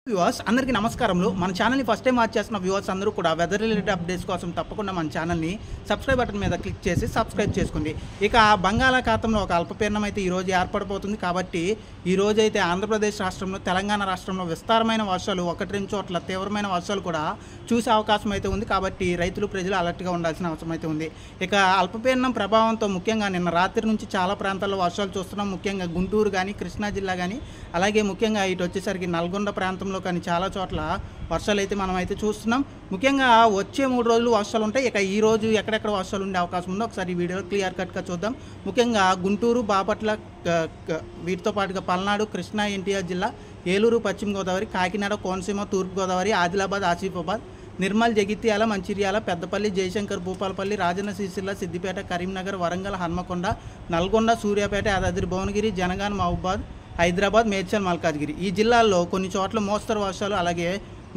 Viewers అందరికీ నమస్కారములు. మన ఛానల్ని ఫస్ట్ టైం వాచ్ చేస్తున్న వ్యూవర్స్ అందరూ కూడా వెదర్ రిలేటెడ్ అప్డేట్స్ కోసం తప్పకుండా మన ఛానల్ని సబ్స్క్రైబ్ బటన్ మీద క్లిక్ చేసి సబ్స్క్రైబ్ చేసుకోండి. ఇక బంగాళాఖాతంలో ఒక అల్పపీడనం అయితే ఈరోజు ఏర్పడిపోతుంది. కాబట్టి ఈరోజు అయితే ఆంధ్రప్రదేశ్ రాష్ట్రంలో, తెలంగాణ రాష్ట్రంలో విస్తారమైన వర్షాలు, 1-2 చోట్ల తీవ్రమైన వర్షాలు కూడా చూసే అవకాశం అయితే ఉంది. కాబట్టి రైతులు, ప్రజలు అలర్ట్గా ఉండాల్సిన అవసరం అయితే ఉంది. ఇక అల్పపీడనం ప్రభావంతో ముఖ్యంగా నిన్న రాత్రి నుంచి చాలా ప్రాంతాల్లో వర్షాలు చూస్తున్నాం. ముఖ్యంగా గుంటూరు కానీ, కృష్ణా జిల్లా కానీ, అలాగే ముఖ్యంగా ఇటు వచ్చేసరికి నల్గొండ ప్రాంతంలో కానీ చాలా చోట్ల వర్షాలు అయితే మనం అయితే చూస్తున్నాం. ముఖ్యంగా వచ్చే 3 రోజులు వర్షాలు ఉంటాయి. ఇక ఈ రోజు ఎక్కడెక్కడ వర్షాలు ఉండే అవకాశం ఉందో ఒకసారి ఈ వీడియోలో క్లియర్ కట్గా చూద్దాం. ముఖ్యంగా గుంటూరు, బాపట్ల, వీటితో పాటుగా పల్నాడు, కృష్ణా, ఎన్టీఆర్ జిల్లా, ఏలూరు, పశ్చిమ గోదావరి, కాకినాడ, కోనసీమ, తూర్పుగోదావరి, ఆదిలాబాద్, ఆసిఫాబాద్, నిర్మల్, జగిత్యాల, మంచిర్యాల, పెద్దపల్లి, జయశంకర్, భూపాలపల్లి, రాజన్న సిరిసిల్ల, సిద్దిపేట, కరీంనగర్, వరంగల్, హన్మకొండ, నల్గొండ, సూర్యాపేట, యాదాద్రి భువనగిరి, జనగాం, మహబూబాద్, హైదరాబాద్, మేడ్చల్, మల్కాజ్గిరి ఈ జిల్లాల్లో కొన్ని చోట్ల మోస్తరు వర్షాలు, అలాగే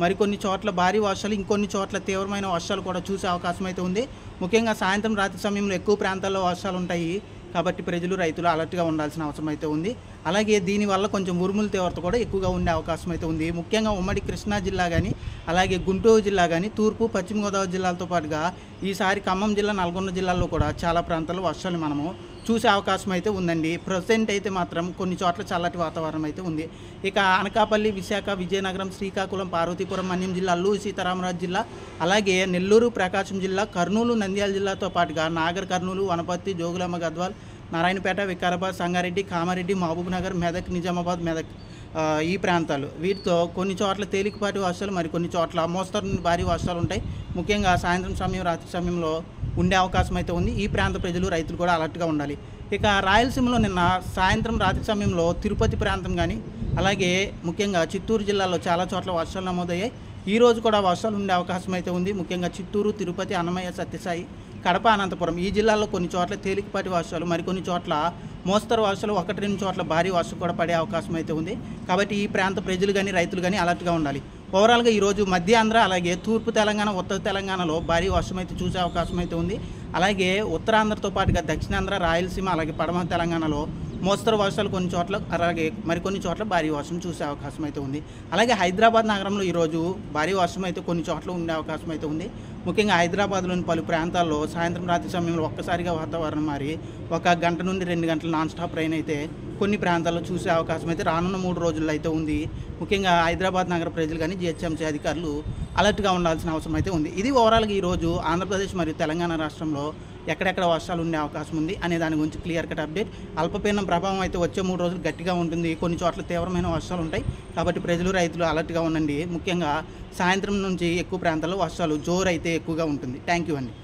మరికొన్ని చోట్ల భారీ వర్షాలు, ఇంకొన్ని చోట్ల తీవ్రమైన వర్షాలు కూడా చూసే అవకాశం అయితే ఉంది. ముఖ్యంగా సాయంత్రం, రాత్రి సమయంలో ఎక్కువ ప్రాంతాల్లో వర్షాలు ఉంటాయి. కాబట్టి ప్రజలు, రైతులు అలర్ట్గా ఉండాల్సిన అవసరం అయితే ఉంది. అలాగే దీనివల్ల కొంచెం ఉరుముల తీవ్రత కూడా ఎక్కువగా ఉండే అవకాశం అయితే ఉంది. ముఖ్యంగా ఉమ్మడి కృష్ణా జిల్లా కానీ, అలాగే గుంటూరు జిల్లా కానీ, తూర్పు, పశ్చిమ గోదావరి జిల్లాలతో పాటుగా ఈసారి ఖమ్మం జిల్లా, నల్గొండ జిల్లాల్లో కూడా చాలా ప్రాంతాల్లో వర్షాలు మనము చూసే అవకాశం అయితే ఉందండి. ప్రజెంట్ అయితే మాత్రం కొన్ని చోట్ల చల్లటి వాతావరణం అయితే ఉంది. ఇక అనకాపల్లి, విశాఖ, విజయనగరం, శ్రీకాకుళం, పార్వతీపురం, మన్యం జిల్లా, అల్లూరు సీతారామరాజు జిల్లా, అలాగే నెల్లూరు, ప్రకాశం జిల్లా, కర్నూలు, నంద్యాల జిల్లాతో పాటుగా నాగర్ కర్నూలు, వనపర్తి, జోగులాంబ గద్వాల్, నారాయణపేట, వికారాబాద్, సంగారెడ్డి, కామారెడ్డి, మహబూబ్నగర్, మెదక్, నిజామాబాద్, మెదక్ ఈ ప్రాంతాలు, వీటితో కొన్ని చోట్ల తేలికపాటి వర్షాలు, మరి కొన్ని చోట్ల మోస్తరు నుండి భారీ వర్షాలు ఉంటాయి. ముఖ్యంగా సాయంత్రం సమయం, రాత్రి సమయంలో ఉండే అవకాశం అయితే ఉంది. ఈ ప్రాంత ప్రజలు, రైతులు కూడా అలర్ట్గా ఉండాలి. ఇక రాయలసీమలో నిన్న సాయంత్రం, రాత్రి సమయంలో తిరుపతి ప్రాంతం కానీ, అలాగే ముఖ్యంగా చిత్తూరు జిల్లాలో చాలా చోట్ల వర్షాలు నమోదయ్యాయి. ఈరోజు కూడా వర్షాలు ఉండే అవకాశం అయితే ఉంది. ముఖ్యంగా చిత్తూరు, తిరుపతి, అన్నమయ్య, సత్యసాయి, కడప, అనంతపురం ఈ జిల్లాల్లో కొన్ని చోట్ల తేలికపాటి వర్షాలు, మరికొన్ని చోట్ల మోస్తరు వర్షాలు, 1-2 చోట్ల భారీ వర్షం కూడా పడే అవకాశం అయితే ఉంది. కాబట్టి ఈ ప్రాంత ప్రజలు కానీ, రైతులు కానీ అలర్ట్గా ఉండాలి. ఓవరాల్గా ఈరోజు మధ్య ఆంధ్ర, అలాగే తూర్పు తెలంగాణ, ఉత్తర తెలంగాణలో భారీ వర్షం అయితే చూసే అవకాశం అయితే ఉంది. అలాగే ఉత్తరాంధ్రతో పాటుగా దక్షిణాంధ్ర, రాయలసీమ, అలాగే పడమర తెలంగాణలో మోస్తరు వర్షాలు కొన్ని చోట్ల, అలాగే మరికొన్ని చోట్ల భారీ వర్షం చూసే అవకాశం అయితే ఉంది. అలాగే హైదరాబాద్ నగరంలో ఈరోజు భారీ వర్షం అయితే కొన్ని చోట్ల ఉండే అవకాశం అయితే ఉంది. ముఖ్యంగా హైదరాబాద్లోని పలు ప్రాంతాల్లో సాయంత్రం, రాత్రి సమయంలో ఒక్కసారిగా వాతావరణం మారి 1 గంట నుండి 2 గంటలు నాన్ స్టాప్ రైన్ అయితే కొన్ని ప్రాంతాల్లో చూసే అవకాశం అయితే రానున్న 3 రోజుల్లో అయితే ఉంది. ముఖ్యంగా హైదరాబాద్ నగర ప్రజలు కానీ, జిహెచ్ఎంసీ అధికారులు అలర్ట్గా ఉండాల్సిన అవసరం అయితే ఉంది. ఇది ఓవరాల్గా ఈరోజు ఆంధ్రప్రదేశ్ మరియు తెలంగాణ రాష్ట్రంలో ఎక్కడెక్కడ వర్షాలు ఉండే అవకాశం ఉంది అనే దాని గురించి క్లియర్ కట్ అప్డేట్. అల్పపీడనం ప్రభావం అయితే వచ్చే 3 రోజులు గట్టిగా ఉంటుంది. కొన్ని చోట్ల తీవ్రమైన వర్షాలు ఉంటాయి. కాబట్టి ప్రజలు, రైతులు అలర్ట్గా ఉండండి. ముఖ్యంగా సాయంత్రం నుంచి ఎక్కువ ప్రాంతాల్లో వర్షాలు జోరు అయితే ఎక్కువగా ఉంటుంది. థ్యాంక్ యూ అండి.